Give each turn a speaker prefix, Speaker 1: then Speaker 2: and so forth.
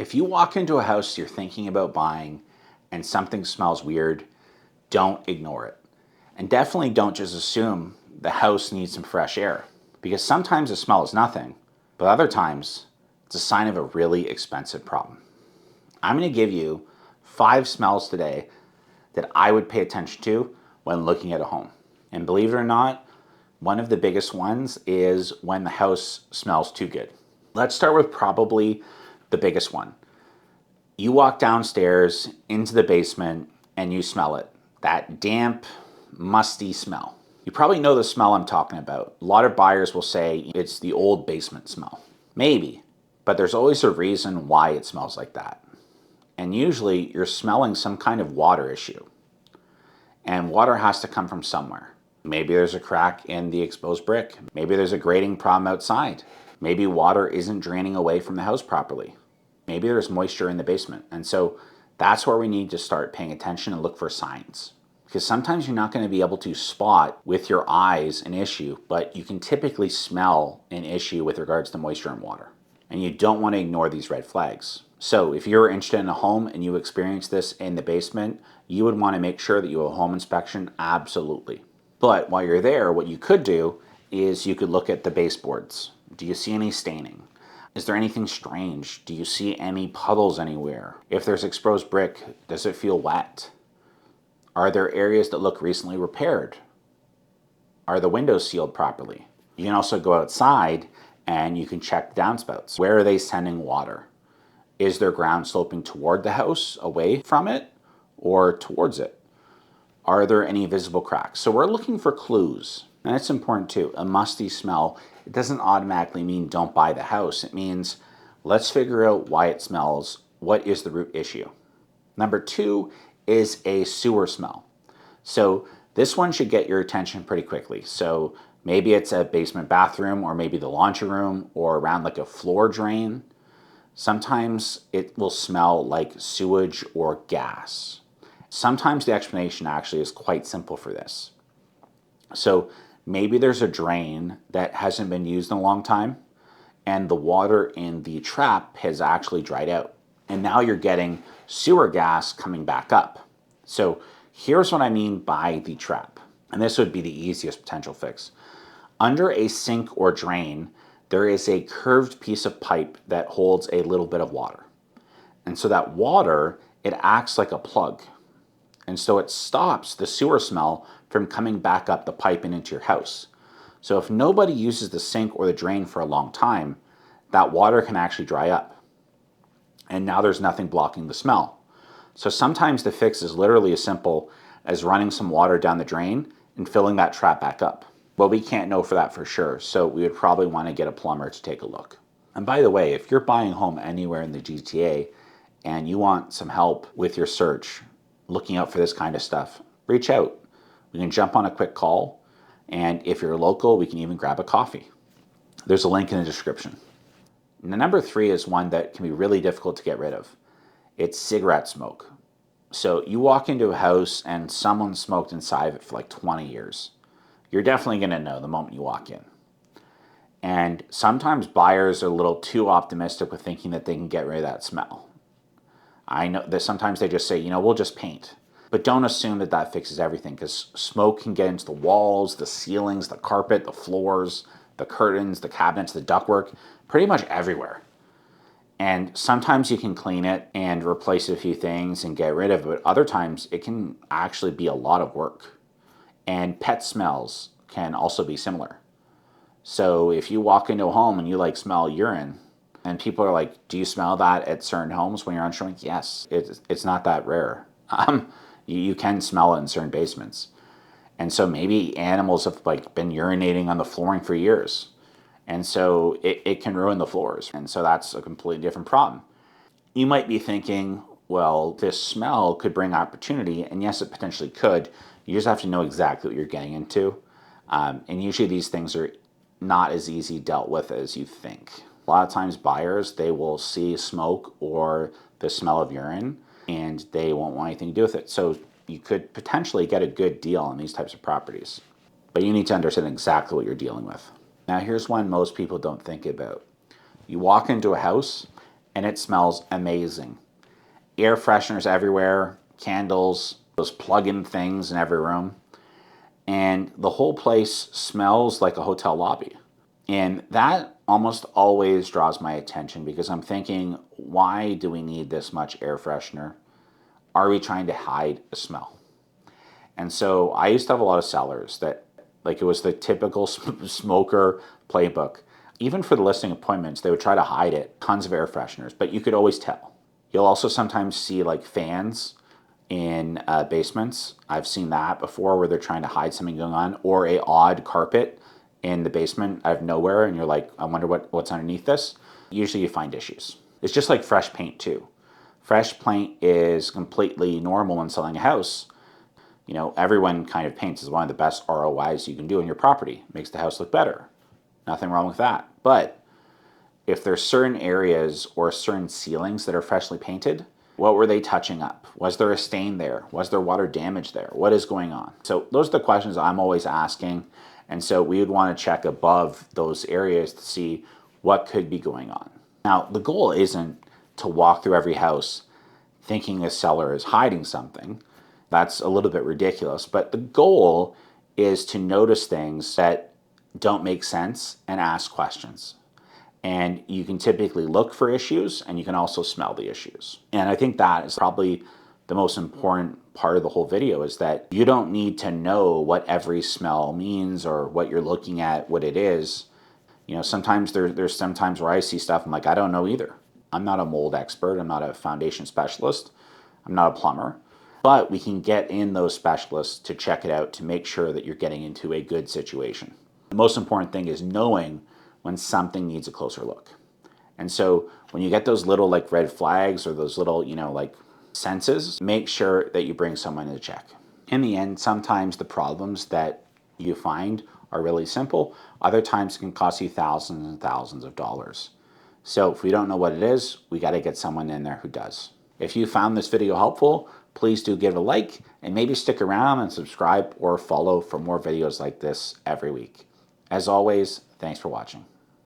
Speaker 1: If you walk into a house you're thinking about buying and something smells weird, don't ignore it. And definitely don't just assume the house needs some fresh air, because sometimes the smell is nothing, but other times it's a sign of a really expensive problem. I'm going to give you 5 smells today that I would pay attention to when looking at a home. And believe it or not, one of the biggest ones is when the house smells too good. Let's start with probably the biggest one. You walk downstairs into the basement and you smell it. That damp, musty smell. You probably know the smell I'm talking about. A lot of buyers will say it's the old basement smell. Maybe, but there's always a reason why it smells like that. And usually you're smelling some kind of water issue. And water has to come from somewhere. Maybe there's a crack in the exposed brick. Maybe there's a grading problem outside. Maybe water isn't draining away from the house properly. Maybe there's moisture in the basement. And so that's where we need to start paying attention and look for signs. Because sometimes you're not going to be able to spot with your eyes an issue, but you can typically smell an issue with regards to moisture and water. And you don't want to ignore these red flags. So if you're interested in a home and you experience this in the basement, you would want to make sure that you have a home inspection, absolutely. But while you're there, what you could do is you could look at the baseboards. Do you see any staining? Is there anything strange? Do you see any puddles anywhere? If there's exposed brick, does it feel wet? Are there areas that look recently repaired? Are the windows sealed properly? You can also go outside and you can check downspouts. Where are they sending water? Is their ground sloping toward the house, away from it, or towards it? Are there any visible cracks? So we're looking for clues. And it's important too. A musty smell, it doesn't automatically mean don't buy the house. It means let's figure out why it smells. What is the root issue? Number 2 is a sewer smell. So this one should get your attention pretty quickly. So maybe it's a basement bathroom, or maybe the laundry room, or around like a floor drain. Sometimes it will smell like sewage or gas. Sometimes the explanation actually is quite simple for this. So maybe there's a drain that hasn't been used in a long time, and the water in the trap has actually dried out. And now you're getting sewer gas coming back up. So here's what I mean by the trap. And this would be the easiest potential fix. Under a sink or drain, there is a curved piece of pipe that holds a little bit of water. And so that water, it acts like a plug. And so it stops the sewer smell from coming back up the pipe and into your house. So if nobody uses the sink or the drain for a long time, that water can actually dry up. And now there's nothing blocking the smell. So sometimes the fix is literally as simple as running some water down the drain and filling that trap back up. Well, we can't know for that for sure, so we would probably want to get a plumber to take a look. And by the way, if you're buying a home anywhere in the GTA and you want some help with your search, looking out for this kind of stuff, reach out. We can jump on a quick call, and if you're local, we can even grab a coffee. There's a link in the description. And the number 3 is one that can be really difficult to get rid of. It's cigarette smoke. So you walk into a house and someone smoked inside of it for like 20 years. You're definitely going to know the moment you walk in. And sometimes buyers are a little too optimistic with thinking that they can get rid of that smell. I know that sometimes they just say, we'll just paint. But don't assume that that fixes everything, because smoke can get into the walls, the ceilings, the carpet, the floors, the curtains, the cabinets, the ductwork, pretty much everywhere. And sometimes you can clean it and replace a few things and get rid of it, but other times it can actually be a lot of work. And pet smells can also be similar. So if you walk into a home and you smell urine, and people are like, do you smell that at certain homes when you're on showing? Yes, it's not that rare. You can smell it in certain basements. And so maybe animals have been urinating on the flooring for years. And so it can ruin the floors. And so that's a completely different problem. You might be thinking, well, this smell could bring opportunity. And yes, it potentially could. You just have to know exactly what you're getting into. And usually these things are not as easy dealt with as you think. A lot of times buyers, they will see smoke or the smell of urine, and they won't want anything to do with it. So you could potentially get a good deal on these types of properties. But you need to understand exactly what you're dealing with. Now here's one most people don't think about. You walk into a house and it smells amazing. Air fresheners everywhere, candles, those plug-in things in every room, and the whole place smells like a hotel lobby. And that almost always draws my attention because I'm thinking, why do we need this much air freshener? Are we trying to hide a smell? And so I used to have a lot of sellers that, like, it was the typical smoker playbook. Even for the listing appointments, they would try to hide it. Tons of air fresheners, but you could always tell. You'll also sometimes see like fans in basements. I've seen that before where they're trying to hide something going on, or a odd carpet in the basement out of nowhere, and you're like, I wonder what's underneath this. Usually you find issues. It's just like fresh paint too. Fresh paint is completely normal in selling a house. You know, everyone kind of paints. Is one of the best ROIs you can do on your property. Makes the house look better. Nothing wrong with that. But if there's certain areas or certain ceilings that are freshly painted, what were they touching up? Was there a stain there? Was there water damage there? What is going on? So those are the questions I'm always asking. And so we would want to check above those areas to see what could be going on. Now, the goal isn't to walk through every house thinking a seller is hiding something. That's a little bit ridiculous. But the goal is to notice things that don't make sense and ask questions. And you can typically look for issues, and you can also smell the issues. And I think that is probably the most important part of the whole video, is that you don't need to know what every smell means or what you're looking at, what it is. You know, sometimes there's some times where I see stuff, I'm like, I don't know either. I'm not a mold expert. I'm not a foundation specialist. I'm not a plumber. But we can get in those specialists to check it out to make sure that you're getting into a good situation. The most important thing is knowing when something needs a closer look. And so when you get those little like red flags or those little, you know, like senses, make sure that you bring someone to check. In the end, sometimes the problems that you find are really simple. Other times it can cost you thousands and thousands of dollars. So if we don't know what it is, we got to get someone in there who does. If you found this video helpful, please do give it a like and maybe stick around and subscribe or follow for more videos like this every week. As always, thanks for watching.